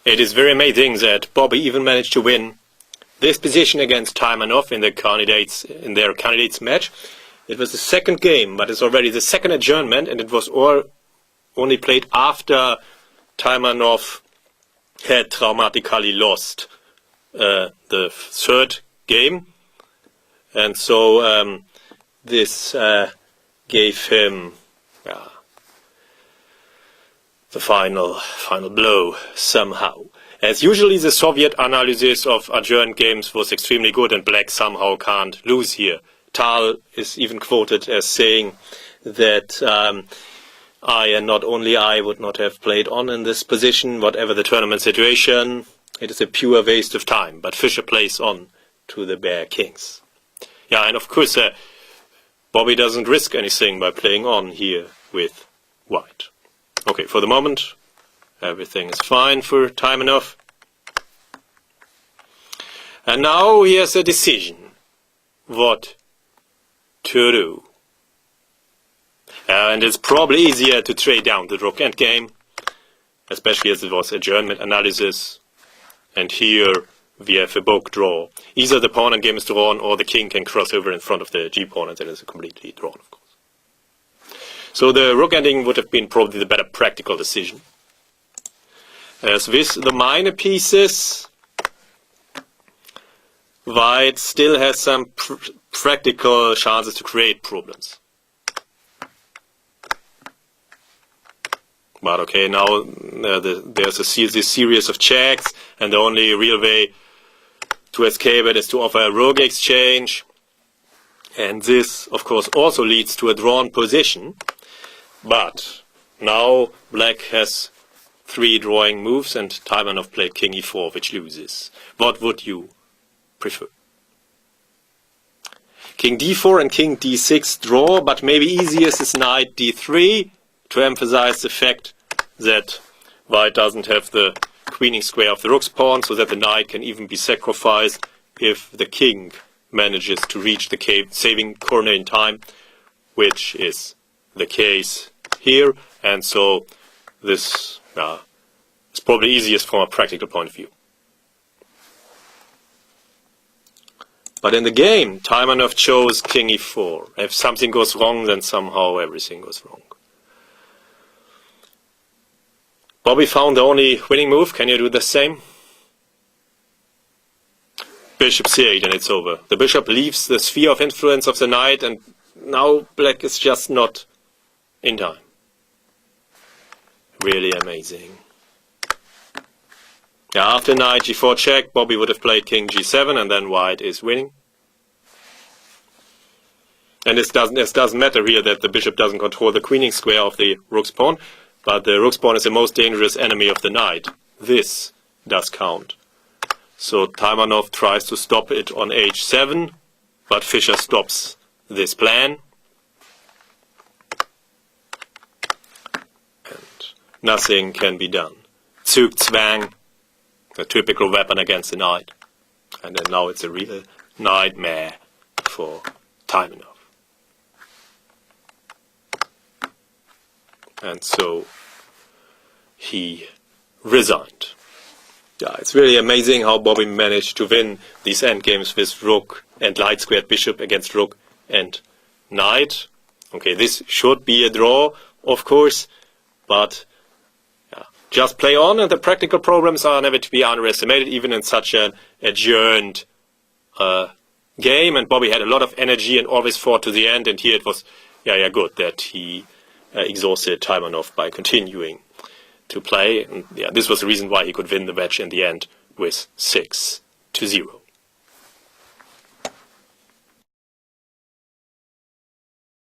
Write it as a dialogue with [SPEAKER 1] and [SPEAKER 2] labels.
[SPEAKER 1] It is very amazing that Bobby even managed to win this position against Taimanov in their candidates match. It was the second game, but it's already the second adjournment, and it was only played after Taimanov had traumatically lost the third game, and so this gave him the final blow somehow. As usually, the Soviet analysis of adjourned games was extremely good, and Black somehow can't lose here. Tal is even quoted as saying that I, and not only I, would not have played on in this position, whatever the tournament situation. It is a pure waste of time, but Fischer plays on to the bare kings. Yeah, and of course, Bobby doesn't risk anything by playing on here with white. Okay, for the moment, everything is fine for Taimanov. And now he has a decision. What to do? And it's probably easier to trade down the rook endgame, especially as it was adjournment analysis. And here we have a book draw. Either the pawn endgame is drawn, or the king can cross over in front of the g-pawn, and then it's completely drawn, of course. So the rook ending would have been probably the better practical decision. As with the minor pieces, white still has some practical chances to create problems. But okay, now there's this series of checks, and the only real way to escape it is to offer a rook exchange. And this, of course, also leads to a drawn position. But now Black has 3 drawing moves, and Taimanov played king e4, which loses. What would you prefer? King d4 and king d6 draw, but maybe easiest is knight d3 to emphasize the fact that white doesn't have the queening square of the rook's pawn, so that the knight can even be sacrificed if the king manages to reach the saving corner in time, which is the case here. And so this is probably easiest from a practical point of view. But in the game, Taimanov chose king e4. If something goes wrong, then somehow everything goes wrong. Bobby found the only winning move. Can you do the same? Bishop c8, and it's over. The bishop leaves the sphere of influence of the knight, and now Black is just not in time. Really amazing. Yeah, after knight g4 check, Bobby would have played king g7, and then white is winning. And it doesn't matter here that the bishop doesn't control the queening square of the rook's pawn, but the rook's pawn is the most dangerous enemy of the knight. This does count. So Taimanov tries to stop it on h7, but Fischer stops this plan. And nothing can be done. Zugzwang, a typical weapon against the knight. And then now it's a real nightmare for Taimanov. And so he resigned. Yeah, it's really amazing how Bobby managed to win these endgames with rook and light squared bishop against rook and knight. Okay, this should be a draw, of course, but yeah, just play on, and the practical problems are never to be underestimated, even in such an adjourned game. And Bobby had a lot of energy and always fought to the end, and here it was good that he exhausted Taimanov by continuing to play. And yeah, this was the reason why he could win the match in the end with 6-0.